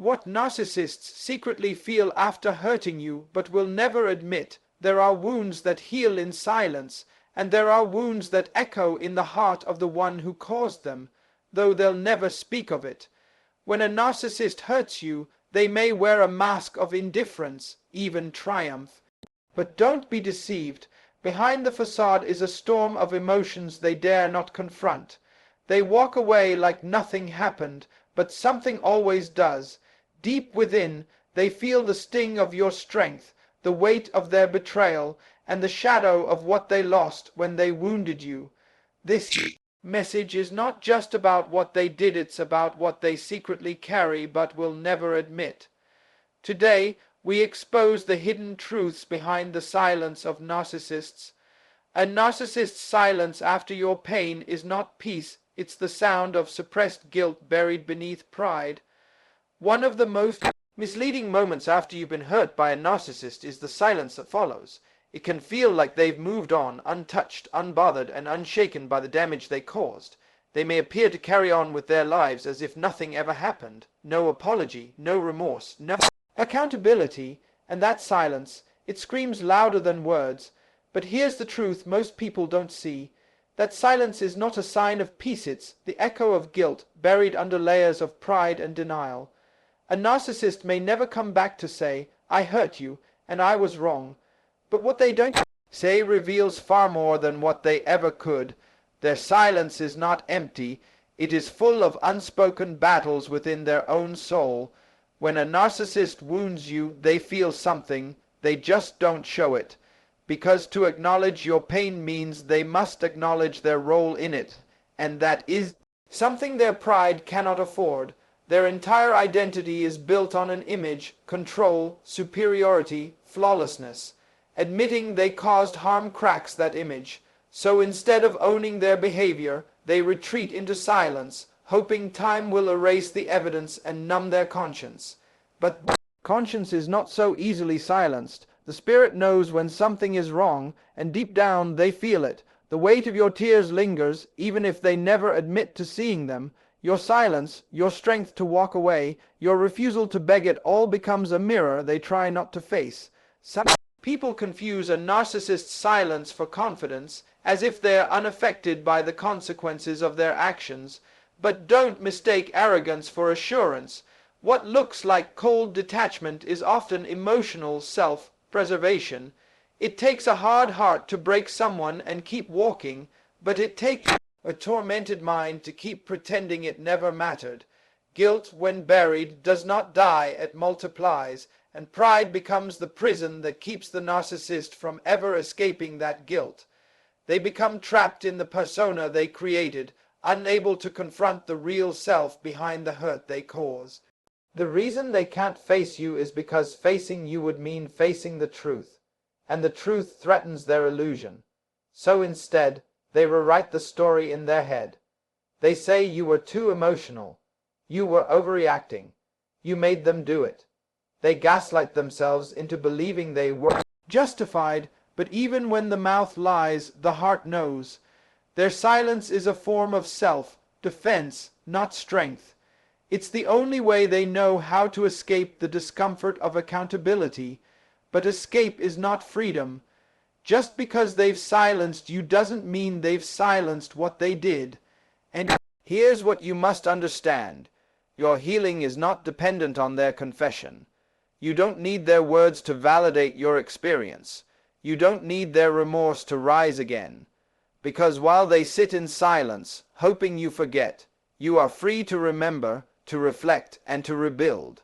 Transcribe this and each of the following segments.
What narcissists secretly feel after hurting you but will never admit. There are wounds that heal in silence, and there are wounds that echo in the heart of the one who caused them, though they'll never speak of it. When a narcissist hurts you, they may wear a mask of indifference, even triumph. But don't be deceived. Behind the facade is a storm of emotions they dare not confront. They walk away like nothing happened, but something always does. Deep within, they feel the sting of your strength, the weight of their betrayal, and the shadow of what they lost when they wounded you. This message is not just about what they did, it's about what they secretly carry but will never admit. Today, we expose the hidden truths behind the silence of narcissists. A narcissist's silence after your pain is not peace, it's the sound of suppressed guilt buried beneath pride. One of the most misleading moments after you've been hurt by a narcissist is the silence that follows. It can feel like they've moved on, untouched, unbothered, and unshaken by the damage they caused. They may appear to carry on with their lives as if nothing ever happened. No apology, no remorse, no accountability, and that silence, it screams louder than words. But here's the truth most people don't see. That silence is not a sign of peace, it's the echo of guilt buried under layers of pride and denial. A narcissist may never come back to say, "I hurt you, and I was wrong." But what they don't say reveals far more than what they ever could. Their silence is not empty, it is full of unspoken battles within their own soul. When a narcissist wounds you, they feel something, they just don't show it. Because to acknowledge your pain means they must acknowledge their role in it, and that is something their pride cannot afford. Their entire identity is built on an image, control, superiority, flawlessness. Admitting they caused harm cracks that image. So instead of owning their behavior, they retreat into silence, hoping time will erase the evidence and numb their conscience. But conscience is not so easily silenced. The spirit knows when something is wrong, and deep down they feel it. The weight of your tears lingers, even if they never admit to seeing them. Your silence, your strength to walk away, your refusal to beg it all becomes a mirror they try not to face. Some people confuse a narcissist's silence for confidence, as if they're unaffected by the consequences of their actions. But don't mistake arrogance for assurance. What looks like cold detachment is often emotional self-preservation. It takes a hard heart to break someone and keep walking, but it takes a tormented mind to keep pretending it never mattered. Guilt, when buried, does not die, it multiplies, and pride becomes the prison that keeps the narcissist from ever escaping that guilt. They become trapped in the persona they created, unable to confront the real self behind the hurt they cause. The reason they can't face you is because facing you would mean facing the truth, and the truth threatens their illusion. So instead, they rewrite the story in their head. They say you were too emotional. You were overreacting. You made them do it. They gaslight themselves into believing they were justified, but even when the mouth lies, the heart knows. Their silence is a form of self-defense, not strength. It's the only way they know how to escape the discomfort of accountability. But escape is not freedom. Just because they've silenced you doesn't mean they've silenced what they did. And here's what you must understand. Your healing is not dependent on their confession. You don't need their words to validate your experience. You don't need their remorse to rise again. Because while they sit in silence, hoping you forget, you are free to remember, to reflect, and to rebuild.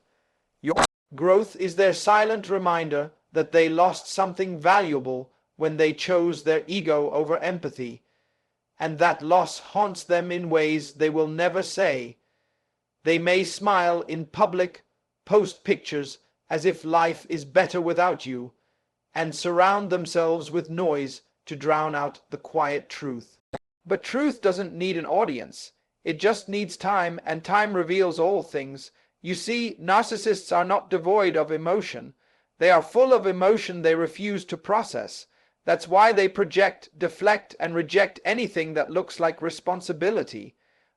Your growth is their silent reminder that they lost something valuable when they chose their ego over empathy, and that loss haunts them in ways they will never say. They may smile in public, post pictures as if life is better without you, and surround themselves with noise to drown out the quiet truth. But truth doesn't need an audience. It just needs time, and time reveals all things. You see, narcissists are not devoid of emotion. They are full of emotion they refuse to process. That's why they project, deflect, and reject anything that looks like responsibility.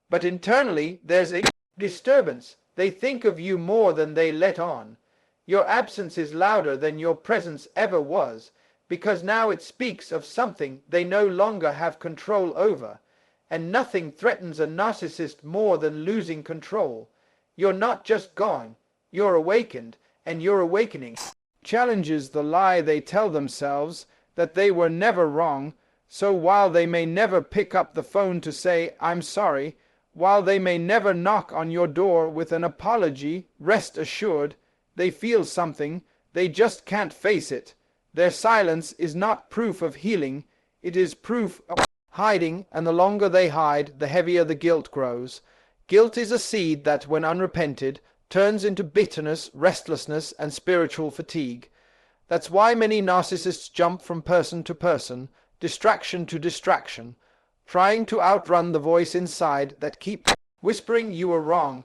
But internally, there's a disturbance. They think of you more than they let on. Your absence is louder than your presence ever was, because now it speaks of something they no longer have control over, and nothing threatens a narcissist more than losing control. You're not just gone, you're awakened, and your awakening challenges the lie they tell themselves that they were never wrong. So while they may never pick up the phone to say, "I'm sorry," while they may never knock on your door with an apology, rest assured, they feel something, they just can't face it. Their silence is not proof of healing, it is proof of hiding, and the longer they hide, the heavier the guilt grows. Guilt is a seed that, when unrepented, turns into bitterness, restlessness, and spiritual fatigue. That's why many narcissists jump from person to person, distraction to distraction, trying to outrun the voice inside that keeps whispering you are wrong.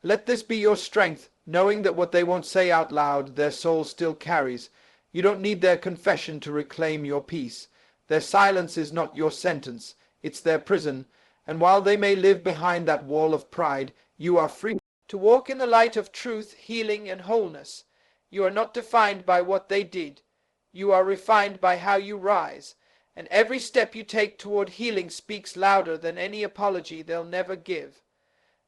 Let this be your strength, knowing that what they won't say out loud, their soul still carries. You don't need their confession to reclaim your peace. Their silence is not your sentence, it's their prison, and while they may live behind that wall of pride, you are free to walk in the light of truth, healing, and wholeness. You are not defined by what they did. You are refined by how you rise, and every step you take toward healing speaks louder than any apology they'll never give.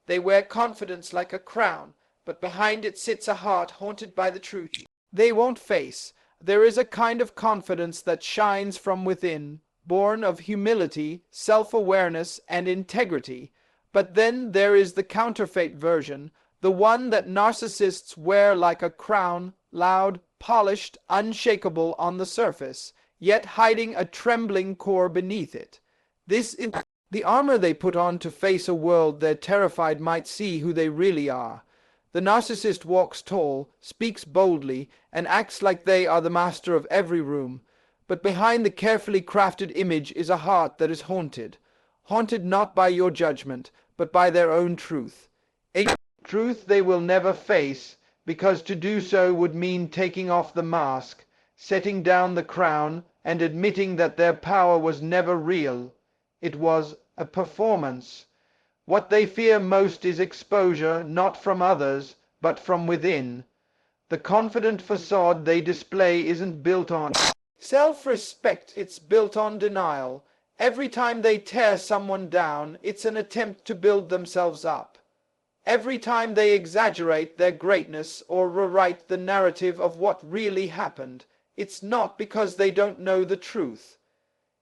They wear confidence like a crown, but behind it sits a heart haunted by the truth they won't face. There is a kind of confidence that shines from within, born of humility, self-awareness, and integrity. But then there is the counterfeit version, the one that narcissists wear like a crown, loud, polished, unshakable on the surface, yet hiding a trembling core beneath it. This is the armor they put on to face a world they're terrified might see who they really are. The narcissist walks tall, speaks boldly, and acts like they are the master of every room. But behind the carefully crafted image is a heart that is haunted. Haunted not by your judgment, but by their own truth. A truth they will never face, because to do so would mean taking off the mask, setting down the crown, and admitting that their power was never real. It was a performance. What they fear most is exposure, not from others, but from within. The confident facade they display isn't built on self-respect, it's built on denial. Every time they tear someone down, it's an attempt to build themselves up. Every time they exaggerate their greatness or rewrite the narrative of what really happened, it's not because they don't know the truth.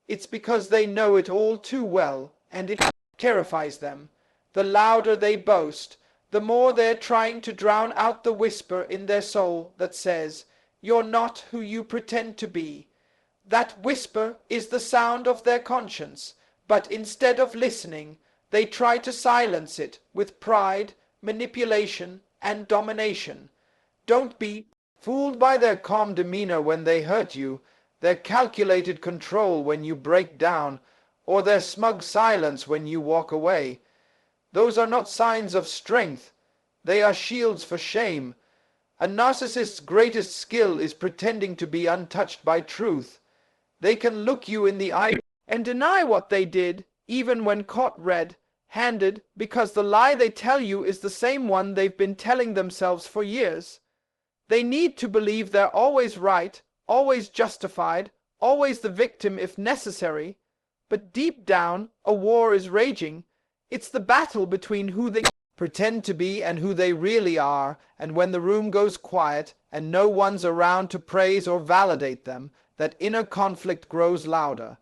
It's because they know it all too well, and it terrifies them. The louder they boast, the more they're trying to drown out the whisper in their soul that says, "You're not who you pretend to be." That whisper is the sound of their conscience, but instead of listening, they try to silence it with pride, manipulation, and domination. Don't be fooled by their calm demeanor when they hurt you, their calculated control when you break down, or their smug silence when you walk away. Those are not signs of strength. They are shields for shame. A narcissist's greatest skill is pretending to be untouched by truth. They can look you in the eye and deny what they did, even when caught red-handed, because the lie they tell you is the same one they've been telling themselves for years. They need to believe they're always right, always justified, always the victim if necessary. But deep down, a war is raging. It's the battle between who they pretend to be and who they really are, and when the room goes quiet and no one's around to praise or validate them, that inner conflict grows louder.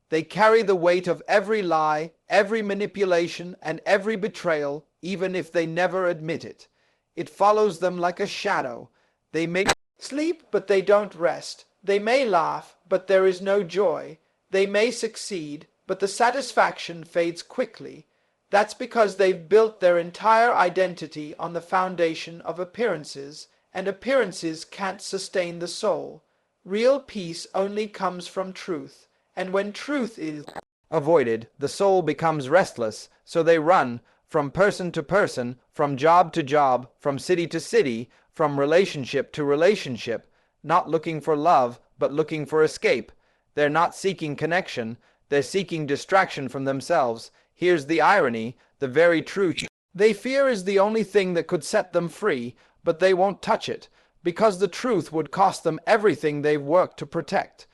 They carry the weight of every lie, every manipulation, and every betrayal, even if they never admit it. It follows them like a shadow. They may sleep, but they don't rest. They may laugh, but there is no joy. They may succeed, but the satisfaction fades quickly. That's because they've built their entire identity on the foundation of appearances, and appearances can't sustain the soul. Real peace only comes from truth, and when truth is avoided, the soul becomes restless, so they run from person to person, from job to job, from city to city, from relationship to relationship, not looking for love, but looking for escape. They're not seeking connection, they're seeking distraction from themselves. Here's the irony, the very truth They fear is the only thing that could set them free, but they won't touch it, because the truth would cost them everything they've worked to protect.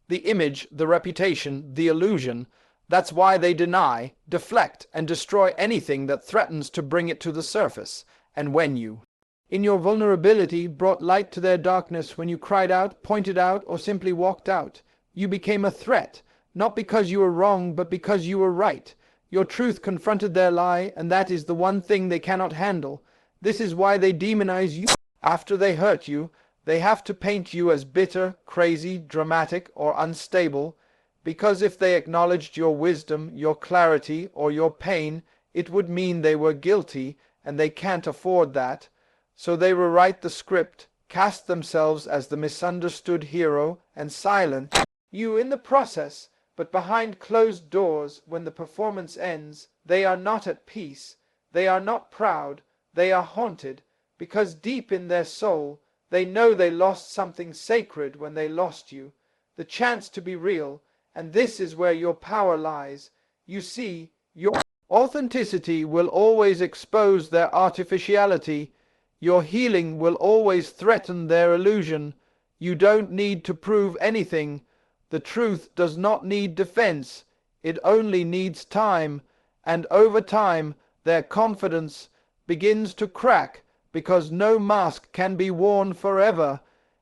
The image, the reputation, the illusion. That's why they deny, deflect, and destroy anything that threatens to bring it to the surface. And when you, in your vulnerability, brought light to their darkness, when you cried out, pointed out, or simply walked out, you became a threat, not because you were wrong, but because you were right. Your truth confronted their lie, and that is the one thing they cannot handle. This is why they demonize you. After they hurt you, they have to paint you as bitter, crazy, dramatic, or unstable, because if they acknowledged your wisdom, your clarity, or your pain, it would mean they were guilty, and they can't afford that. So they rewrite the script, cast themselves as the misunderstood hero, and silence you in the process. But behind closed doors, when the performance ends, they are not at peace, they are not proud, they are haunted, because deep in their soul, they know they lost something sacred when they lost you, the chance to be real, and this is where your power lies. You see, your authenticity will always expose their artificiality. Your healing will always threaten their illusion. You don't need to prove anything. The truth does not need defense. It only needs time, and over time their confidence begins to crack, because no mask can be worn forever.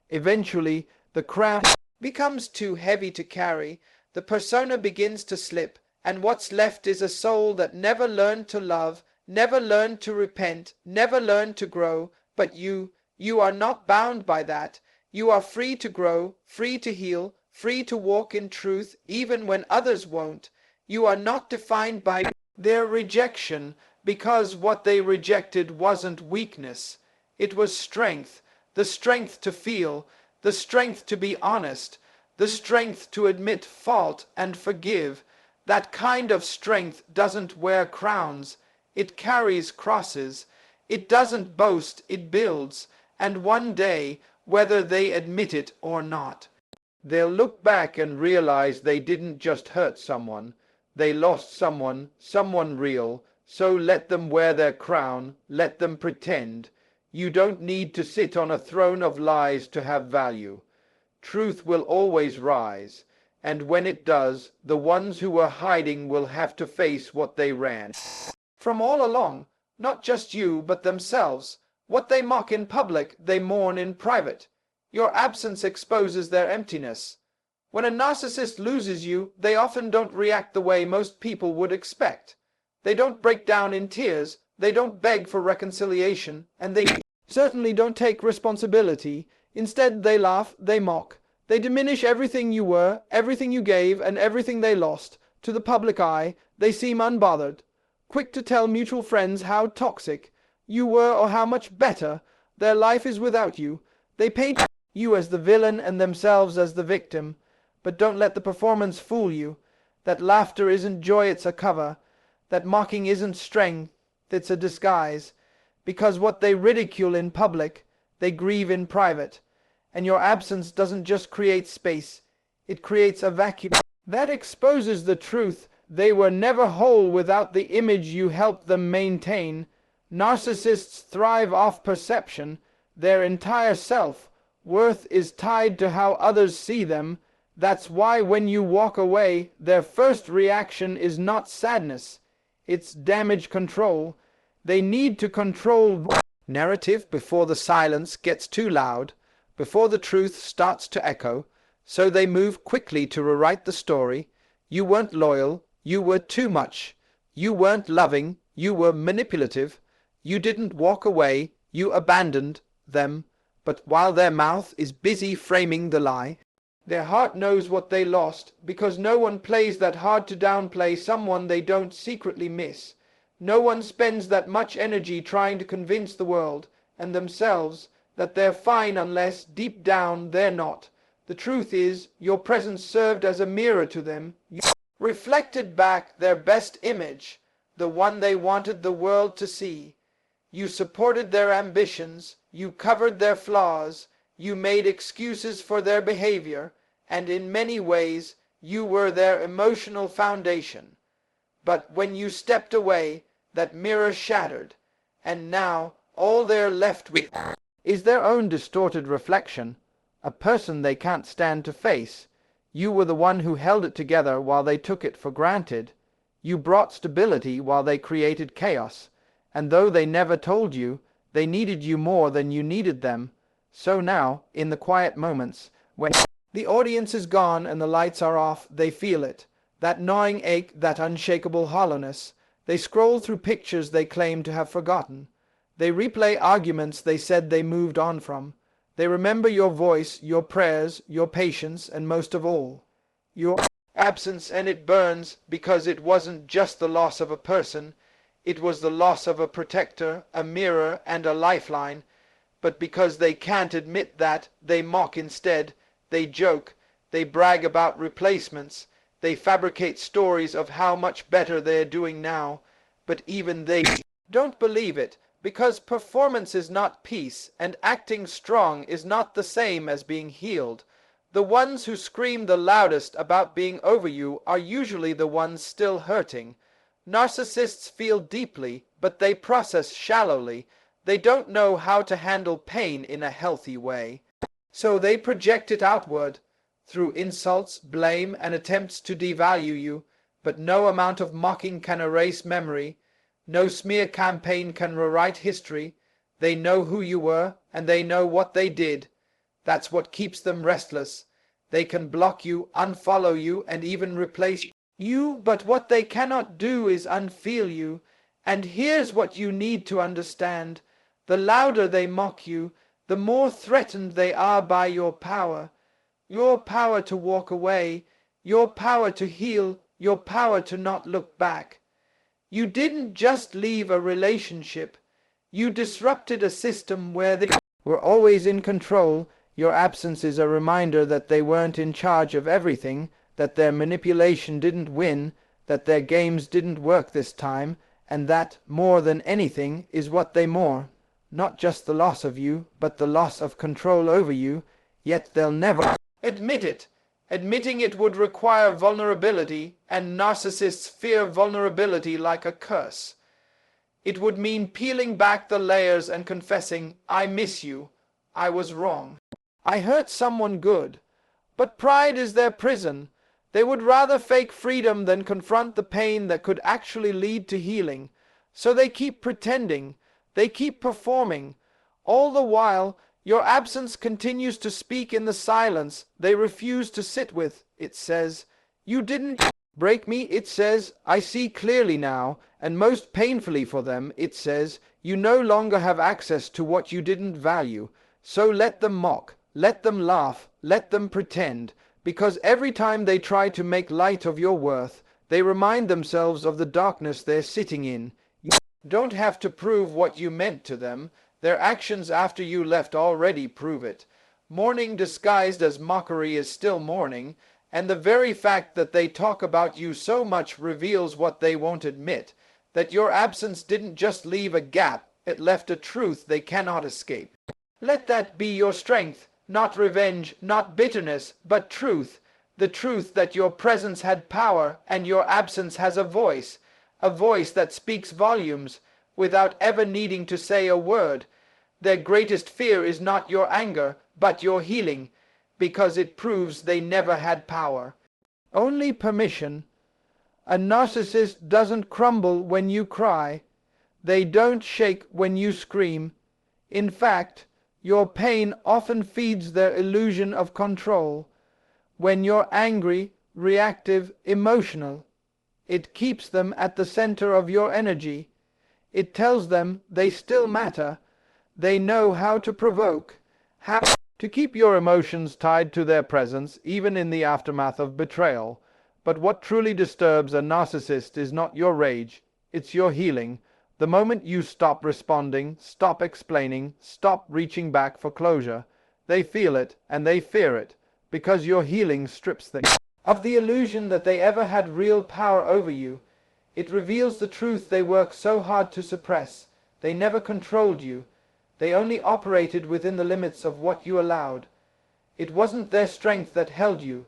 Eventually, the crown becomes too heavy to carry, the persona begins to slip, and what's left is a soul that never learned to love, never learned to repent, never learned to grow. But you are not bound by that. You are free to grow, free to heal, free to walk in truth, even when others won't. You are not defined by their rejection, because what they rejected wasn't weakness. It was strength, the strength to feel, the strength to be honest, the strength to admit fault and forgive. That kind of strength doesn't wear crowns, it carries crosses. It doesn't boast, it builds, and one day, whether they admit it or not, they'll look back and realize they didn't just hurt someone, they lost someone, someone real. So let them wear their crown, let them pretend. You don't need to sit on a throne of lies to have value. Truth will always rise, and when it does, the ones who were hiding will have to face what they ran from all along. Not just you, but themselves. What they mock in public, they mourn in private. Your absence exposes their emptiness. When a narcissist loses you, they often don't react the way most people would expect. They don't break down in tears, they don't beg for reconciliation, and they certainly don't take responsibility. Instead, they laugh, they mock. They diminish everything you were, everything you gave, and everything they lost. To the public eye, they seem unbothered, quick to tell mutual friends how toxic you were or how much better their life is without you. They paint you as the villain and themselves as the victim. But don't let the performance fool you. That laughter isn't joy, it's a cover. That mocking isn't strength, it's a disguise. Because what they ridicule in public, they grieve in private. And your absence doesn't just create space, it creates a vacuum. That exposes the truth. They were never whole without the image you helped them maintain. Narcissists thrive off perception. Their entire self-worth is tied to how others see them. That's why when you walk away, their first reaction is not sadness. It's damage control. They need to control narrative before the silence gets too loud, before the truth starts to echo. So they move quickly to rewrite the story. You weren't loyal. You were too much. You weren't loving. You were manipulative. You didn't walk away. You abandoned them. But while their mouth is busy framing the lie, their heart knows what they lost, because no one plays that hard to downplay someone they don't secretly miss. No one spends that much energy trying to convince the world, and themselves, that they're fine unless, deep down, they're not. The truth is, your presence served as a mirror to them. You reflected back their best image, the one they wanted the world to see. You supported their ambitions, you covered their flaws, you made excuses for their behavior, and in many ways you were their emotional foundation. But when you stepped away, that mirror shattered, and now all they're left with is their own distorted reflection, a person they can't stand to face. You were the one who held it together while they took it for granted. You brought stability while they created chaos, and though they never told you, they needed you more than you needed them. So now, in the quiet moments, when the audience is gone and the lights are off, they feel it, that gnawing ache, that unshakable hollowness. They scroll through pictures they claim to have forgotten. They replay arguments they said they moved on from. They remember your voice, your prayers, your patience, and most of all, your absence, and it burns because it wasn't just the loss of a person, it was the loss of a protector, a mirror, and a lifeline. But because they can't admit that, they mock instead, they joke, they brag about replacements, they fabricate stories of how much better they're doing now. But even they don't believe it, because performance is not peace, and acting strong is not the same as being healed. The ones who scream the loudest about being over you are usually the ones still hurting. Narcissists feel deeply, but they process shallowly. They don't know how to handle pain in a healthy way. So they project it outward, through insults, blame, and attempts to devalue you. But no amount of mocking can erase memory. No smear campaign can rewrite history. They know who you were, and they know what they did. That's what keeps them restless. They can block you, unfollow you, and even replace you, but what they cannot do is unfeel you. And here's what you need to understand. The louder they mock you, the more threatened they are by your power. Your power to walk away, your power to heal, your power to not look back. You didn't just leave a relationship. You disrupted a system where they were always in control. Your absence is a reminder that they weren't in charge of everything, that their manipulation didn't win, that their games didn't work this time, and that, more than anything, is what they mourn. Not just the loss of you, but the loss of control over you. Yet they'll never admit it. Admitting it would require vulnerability, and narcissists fear vulnerability like a curse. It would mean peeling back the layers and confessing, I miss you. I was wrong. I hurt someone good. But pride is their prison. They would rather fake freedom than confront the pain that could actually lead to healing. So they keep pretending. They keep performing. All the while, your absence continues to speak in the silence they refuse to sit with. It says, you didn't break me. It says, I see clearly now, and most painfully for them, it says, you no longer have access to what you didn't value. So let them mock, let them laugh, let them pretend, because every time they try to make light of your worth, they remind themselves of the darkness they're sitting in. You don't have to prove what you meant to them. Their actions after you left already prove it. Mourning disguised as mockery is still mourning, and the very fact that they talk about you so much reveals what they won't admit, that your absence didn't just leave a gap, it left a truth they cannot escape. Let that be your strength, not revenge, not bitterness, but truth, the truth that your presence had power and your absence has a voice that speaks volumes, without ever needing to say a word. Their greatest fear is not your anger, but your healing, because it proves they never had power. Only permission. A narcissist doesn't crumble when you cry. They don't shake when you scream. In fact, your pain often feeds their illusion of control. When you're angry, reactive, emotional, it keeps them at the center of your energy. It tells them they still matter. They know how to provoke, how to keep your emotions tied to their presence, even in the aftermath of betrayal. But what truly disturbs a narcissist is not your rage, it's your healing. The moment you stop responding, stop explaining, stop reaching back for closure, they feel it and they fear it, because your healing strips them of the illusion that they ever had real power over you. It reveals the truth they work so hard to suppress. They never controlled you. They only operated within the limits of what you allowed. It wasn't their strength that held you.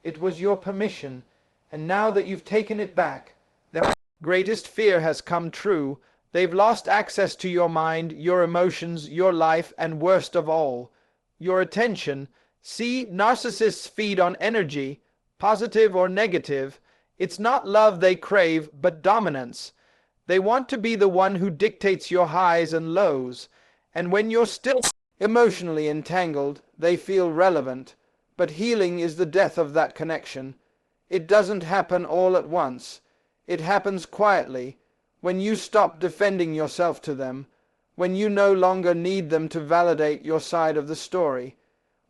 It was your permission. And now that you've taken it back, they're greatest fear has come true. They've lost access to your mind, your emotions, your life, and worst of all, your attention. See, narcissists feed on energy, positive or negative. It's not love they crave, but dominance. They want to be the one who dictates your highs and lows. And when you're still emotionally entangled, they feel relevant. But healing is the death of that connection. It doesn't happen all at once. It happens quietly, when you stop defending yourself to them, when you no longer need them to validate your side of the story,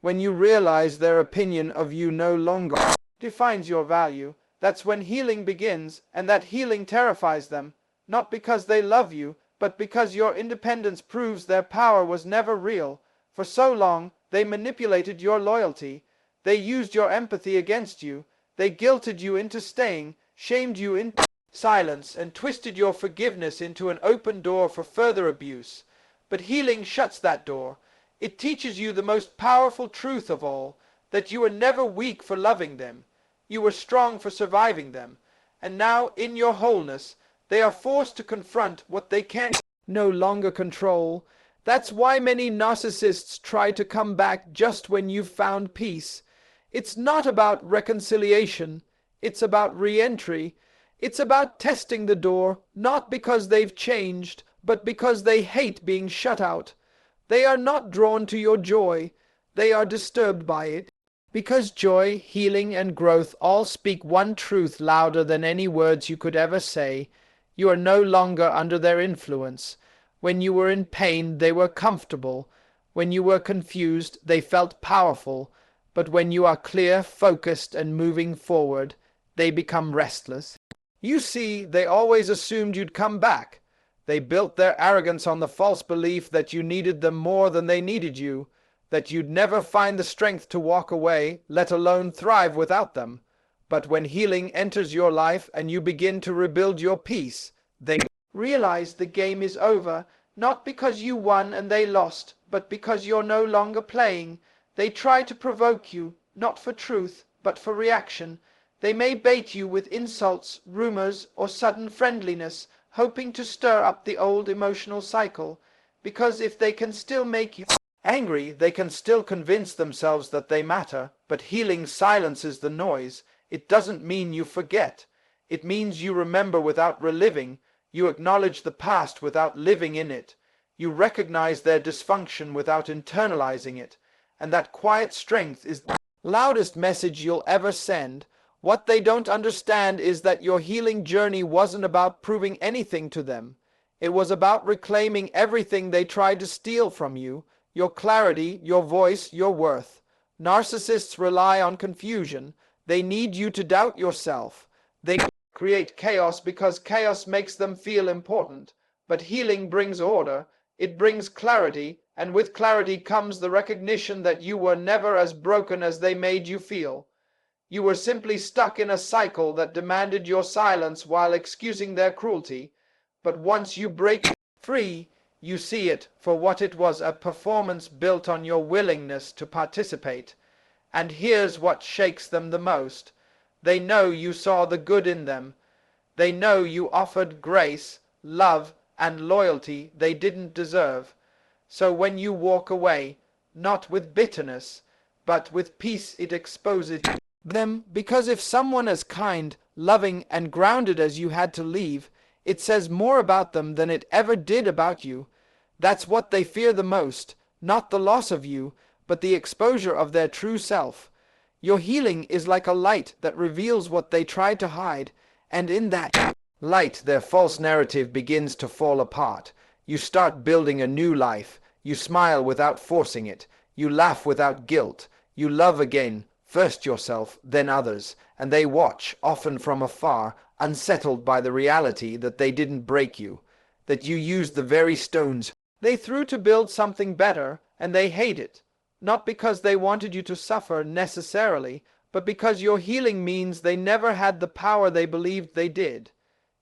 when you realize their opinion of you no longer defines your value. That's when healing begins, and that healing terrifies them, not because they love you, but because your independence proves their power was never real. For so long, they manipulated your loyalty. They used your empathy against you. They guilted you into staying, shamed you into silence, and twisted your forgiveness into an open door for further abuse. But healing shuts that door. It teaches you the most powerful truth of all, that you were never weak for loving them. You were strong for surviving them. And now, in your wholeness, they are forced to confront what they can no longer control. That's why many narcissists try to come back just when you've found peace. It's not about reconciliation. It's about re-entry. It's about testing the door, not because they've changed, but because they hate being shut out. They are not drawn to your joy. They are disturbed by it. Because joy, healing, and growth all speak one truth louder than any words you could ever say. You are no longer under their influence. When you were in pain, they were comfortable. When you were confused, they felt powerful. But when you are clear, focused, and moving forward, they become restless. You see, they always assumed you'd come back. They built their arrogance on the false belief that you needed them more than they needed you, that you'd never find the strength to walk away, let alone thrive without them. But when healing enters your life and you begin to rebuild your peace, they realize the game is over, not because you won and they lost, but because you're no longer playing. They try to provoke you, not for truth, but for reaction. They may bait you with insults, rumors, or sudden friendliness, hoping to stir up the old emotional cycle, because if they can still make you angry, they can still convince themselves that they matter. But healing silences the noise. It doesn't mean you forget. It means you remember without reliving. You acknowledge the past without living in it. You recognize their dysfunction without internalizing it. And that quiet strength is the loudest message you'll ever send. What they don't understand is that your healing journey wasn't about proving anything to them. It was about reclaiming everything they tried to steal from you, your clarity, your voice, your worth. Narcissists rely on confusion. They need you to doubt yourself. They create chaos because chaos makes them feel important. But healing brings order. It brings clarity, and with clarity comes the recognition that you were never as broken as they made you feel. You were simply stuck in a cycle that demanded your silence while excusing their cruelty. But once you break free, you see it for what it was, a performance built on your willingness to participate. And here's what shakes them the most. They know you saw the good in them. They know you offered grace, love, and loyalty they didn't deserve. So when you walk away, not with bitterness, but with peace, it exposes them, because if someone as kind, loving, and grounded as you had to leave, it says more about them than it ever did about you. That's what they fear the most, not the loss of you, but the exposure of their true self. Your healing is like a light that reveals what they tried to hide, and in that light their false narrative begins to fall apart. You start building a new life. You smile without forcing it. You laugh without guilt. You love again, first yourself, then others, and they watch, often from afar, unsettled by the reality that they didn't break you, that you used the very stones they threw to build something better, and they hate it, not because they wanted you to suffer necessarily, but because your healing means they never had the power they believed they did.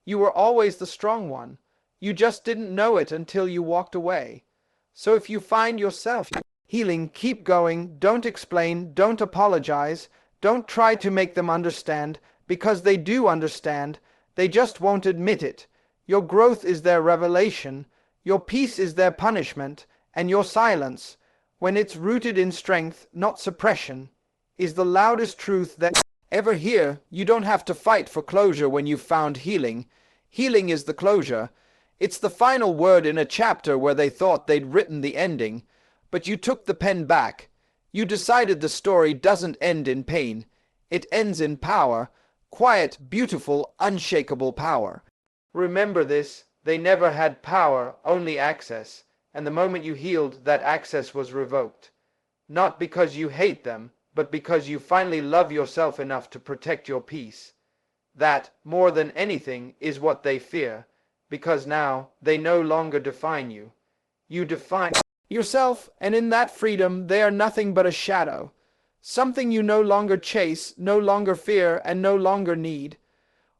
You were always the strong one. You just didn't know it until you walked away. So if you find yourself healing, keep going. Don't explain. Don't apologize. Don't try to make them understand, because they do understand. They just won't admit it. Your growth is their revelation, your peace is their punishment, and your silence, when it's rooted in strength, not suppression, is the loudest truth that ever hear. You don't have to fight for closure when you've found healing. Healing is the closure. It's the final word in a chapter where they thought they'd written the ending. But you took the pen back. You decided the story doesn't end in pain. It ends in power. Quiet, beautiful, unshakable power. Remember this. They never had power, only access. And the moment you healed, that access was revoked. Not because you hate them, but because you finally love yourself enough to protect your peace. That, more than anything, is what they fear, because now they no longer define you. You define yourself, and in that freedom they are nothing but a shadow, something you no longer chase, no longer fear, and no longer need.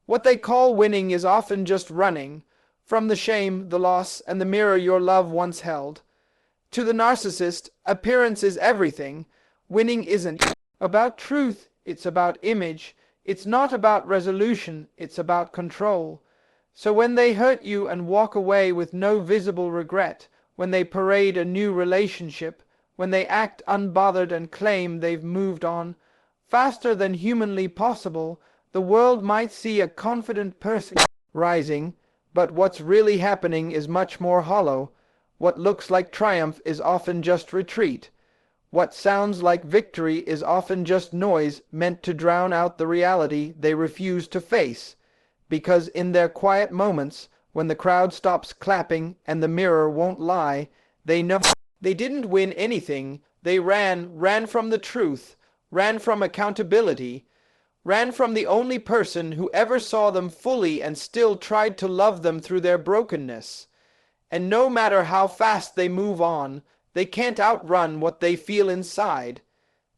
What they call winning is often just running from the shame, the loss, and the mirror your love once held. To the narcissist, appearance is everything. Winning isn't about truth, it's about image. It's not about resolution, it's about control. So when they hurt you and walk away with no visible regret, when they parade a new relationship, when they act unbothered and claim they've moved on, faster than humanly possible, the world might see a confident person rising, but what's really happening is much more hollow. What looks like triumph is often just retreat. What sounds like victory is often just noise meant to drown out the reality they refuse to face, because in their quiet moments, when the crowd stops clapping and the mirror won't lie, they know they didn't win anything. They ran from the truth, ran from accountability, ran from the only person who ever saw them fully and still tried to love them through their brokenness. And no matter how fast they move on, they can't outrun what they feel inside,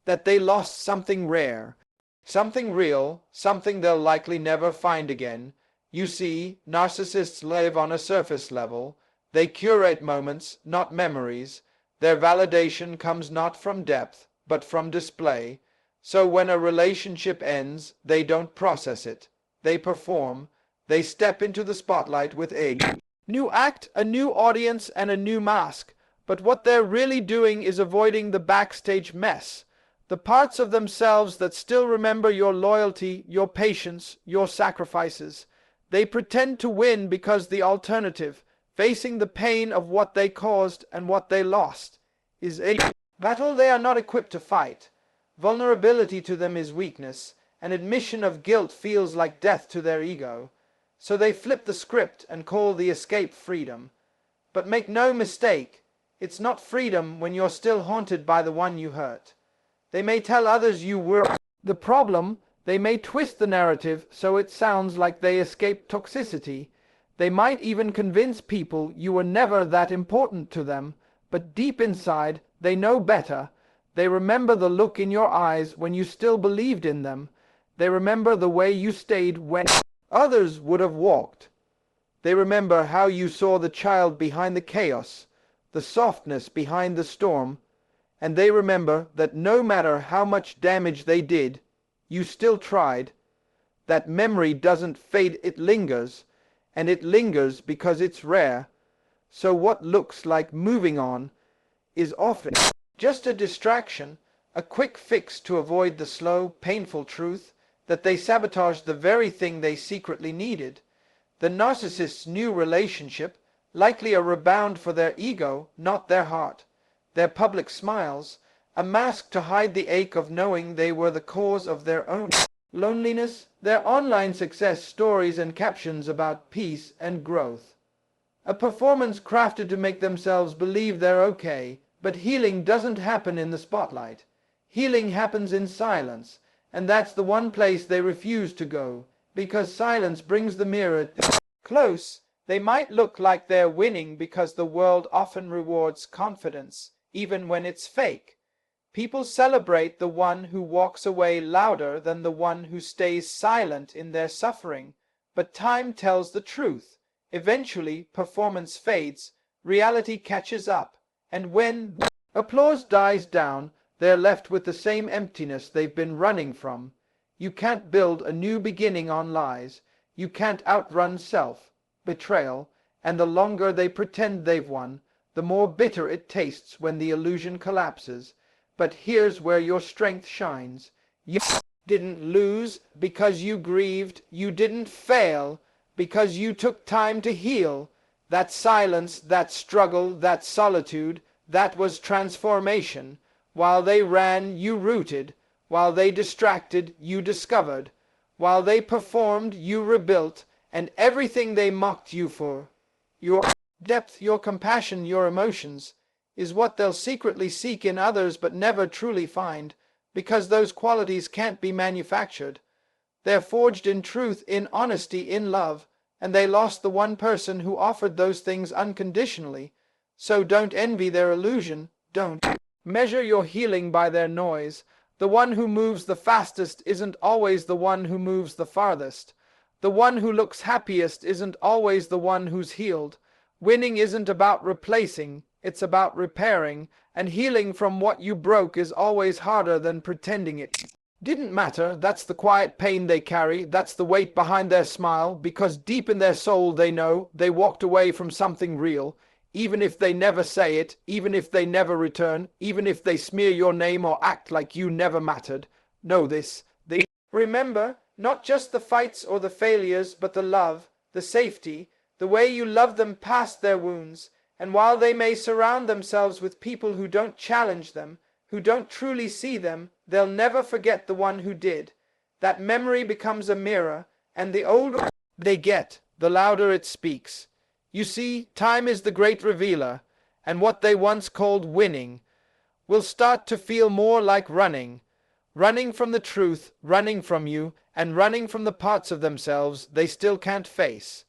that they lost something rare, something real, something they'll likely never find again. You see, narcissists live on a surface level. They curate moments, not memories. Their validation comes not from depth, but from display. So when a relationship ends, they don't process it. They perform. They step into the spotlight with a new act, a new audience, and a new mask. But what they're really doing is avoiding the backstage mess, the parts of themselves that still remember your loyalty, your patience, your sacrifices. They pretend to win because the alternative, facing the pain of what they caused and what they lost, is a battle they are not equipped to fight. Vulnerability to them is weakness, and admission of guilt feels like death to their ego. So they flip the script and call the escape freedom. But make no mistake, it's not freedom when you're still haunted by the one you hurt. They may tell others you were the problem. They may twist the narrative so it sounds like they escaped toxicity. They might even convince people you were never that important to them. But deep inside, they know better. They remember the look in your eyes when you still believed in them. They remember the way you stayed when others would have walked. They remember how you saw the child behind the chaos, the softness behind the storm, and they remember that no matter how much damage they did, you still tried. That memory doesn't fade, it lingers, and it lingers because it's rare. So what looks like moving on is often just a distraction, a quick fix to avoid the slow, painful truth that they sabotaged the very thing they secretly needed. The narcissist's new relationship, likely a rebound for their ego, not their heart. Their public smiles, a mask to hide the ache of knowing they were the cause of their own loneliness. Their online success stories and captions about peace and growth. A performance crafted to make themselves believe they're okay. But healing doesn't happen in the spotlight. Healing happens in silence, and that's the one place they refuse to go, because silence brings the mirror close. They might look like they're winning because the world often rewards confidence, even when it's fake. People celebrate the one who walks away louder than the one who stays silent in their suffering. But time tells the truth. Eventually, performance fades, reality catches up. And when applause dies down, they're left with the same emptiness they've been running from. You can't build a new beginning on lies. You can't outrun self, betrayal, and the longer they pretend they've won, the more bitter it tastes when the illusion collapses. But here's where your strength shines. You didn't lose because you grieved. You didn't fail because you took time to heal. That silence, that struggle, that solitude, that was transformation. While they ran, you rooted. While they distracted, you discovered. While they performed, you rebuilt. And everything they mocked you for, your depth, your compassion, your emotions, is what they'll secretly seek in others but never truly find, because those qualities can't be manufactured. They're forged in truth, in honesty, in love, and they lost the one person who offered those things unconditionally. So don't envy their illusion, don't measure your healing by their noise. The one who moves the fastest isn't always the one who moves the farthest. The one who looks happiest isn't always the one who's healed. Winning isn't about replacing, it's about repairing, and healing from what you broke is always harder than pretending it didn't matter. That's the quiet pain they carry, that's the weight behind their smile, because deep in their soul they know they walked away from something real. Even if they never say it, even if they never return, even if they smear your name or act like you never mattered, know this, they remember not just the fights or the failures, but the love, the safety, the way you love them past their wounds. And while they may surround themselves with people who don't challenge them, who don't truly see them, they'll never forget the one who did. That memory becomes a mirror, and the older they get, the louder it speaks. You see, time is the great revealer, and what they once called winning will start to feel more like running. Running from the truth, running from you, and running from the parts of themselves they still can't face.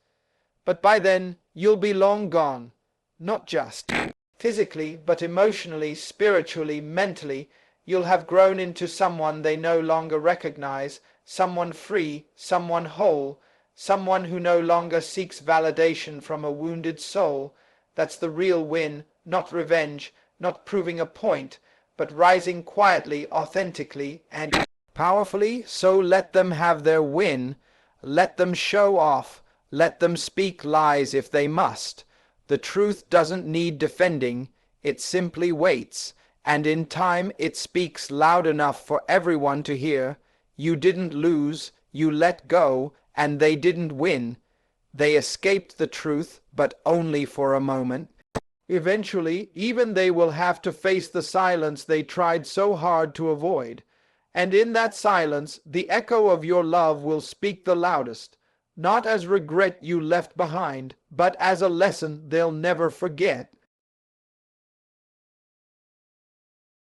But by then, you'll be long gone. Not just physically, but emotionally, spiritually, mentally, you'll have grown into someone they no longer recognize, someone free, someone whole, someone who no longer seeks validation from a wounded soul. That's the real win, not revenge, not proving a point, but rising quietly, authentically, and powerfully. So let them have their win. Let them show off. Let them speak lies if they must. The truth doesn't need defending, it simply waits, and in time it speaks loud enough for everyone to hear. You didn't lose, you let go, and they didn't win. They escaped the truth, but only for a moment. Eventually, even they will have to face the silence they tried so hard to avoid. And in that silence, the echo of your love will speak the loudest. Not as regret you left behind, but as a lesson they'll never forget.